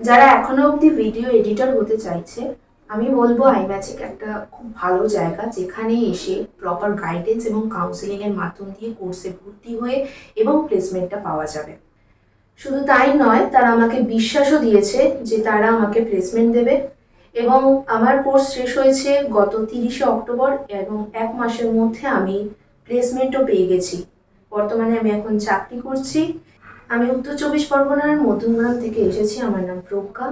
যারা এখনো অবধি ভিডিও এডিটর হতে চাইছে, আমি বলবো আইম্যাজিক একটা খুব ভালো জায়গা, যেখানে এসে প্রপার গাইডেন্স এবং কাউন্সেলিংয়ের মাধ্যম দিয়ে কোর্সে ভর্তি হয়ে এবং প্লেসমেন্টটা পাওয়া যাবে। শুধু তাই নয়, তারা আমাকে বিশ্বাসও দিয়েছে যে তারা আমাকে প্লেসমেন্ট দেবে, এবং আমার কোর্স শেষ হয়েছে গত 30শে অক্টোবর এবং 1 মাসের মধ্যে আমি প্লেসমেন্টও পেয়ে গেছি। বর্তমানে আমি এখন চাকরি করছি। আমি উত্তর 24 পরগনার মধ্যমগ্রাম থেকে এসেছি। আমার নাম প্রজ্ঞা।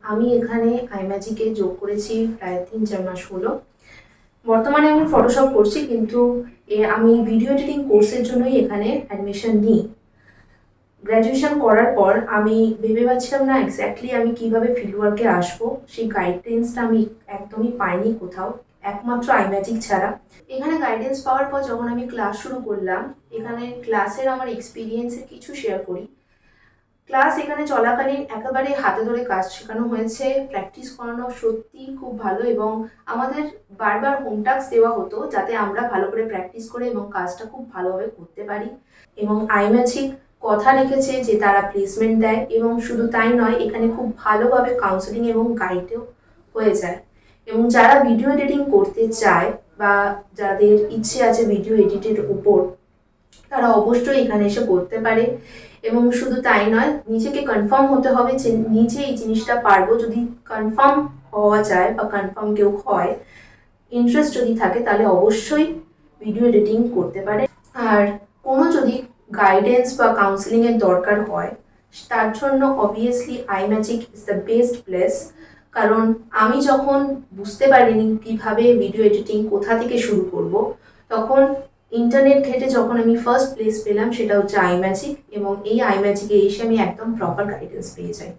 আমি এখানে আইম্যাজিকে যোগ করেছি প্রায় 3-4 মাস হলো। বর্তমানে আমি ফটোশপ করছি, কিন্তু আমি ভিডিও এডিটিং কোর্সের জন্যই এখানে অ্যাডমিশন নিই। গ্র্যাজুয়েশন করার পর আমি ভেবে পাচ্ছিলাম না এক্স্যাক্টলি আমি কিভাবে ফিল্ড ওয়ার্কে আসবো। সেই গাইডেন্সটা আমি একদমই পাইনি কোথাও, একমাত্র আইম্যাজিক ছাড়া। এখানে গাইডেন্স পাওয়ার পর যখন আমি ক্লাস শুরু করলাম, এখানে ক্লাসের আমার এক্সপিরিয়েন্সের কিছু শেয়ার করি। ক্লাস এখানে চলাকালীন একেবারে হাতে ধরে কাজ শেখানো হয়েছে, প্র্যাকটিস করানো সত্যি খুব ভালো, এবং আমাদের বারবার হোম টাস্ক দেওয়া হতো যাতে আমরা ভালো করে প্র্যাকটিস করে এবং কাজটা খুব ভালোভাবে করতে পারি। এবং আইম্যাজিক কথা রেখেছে যে তারা প্লেসমেন্ট দেয়, এবং শুধু তাই নয়, এখানে খুব ভালোভাবে কাউন্সেলিং এবং গাইডও হয়ে যায়। এবং যারা ভিডিও এডিটিং করতে চায় বা যাদের ইচ্ছে আছে ভিডিও এডিটের উপর, তারা অবশ্যই এখানে এসে করতে পারে। এবং শুধু তাই নয়, নিজেকে কনফার্ম হতে হবে যে নিজে এই জিনিসটা পারবো। যদি কনফার্ম হওয়া যায় বা কনফার্ম কেউ হয়, ইন্টারেস্ট যদি থাকে, তাহলে অবশ্যই ভিডিও এডিটিং করতে পারে। আর কোনো যদি গাইডেন্স বা কাউন্সেলিংয়ের দরকার হয়, তার জন্য obviously iMagic is the best place. কারণ আমি যখন বুঝতে পারিনি কীভাবে ভিডিও এডিটিং কোথা থেকে শুরু করব, তখন ইন্টারনেট ঘেটে যখন আমি ফার্স্ট প্লেস পেলাম, সেটা হচ্ছে আইম্যাজিক, এবং এই আইম্যাজিকে এসে আমি একদম প্রপার গাইডেন্স পেয়ে যাই।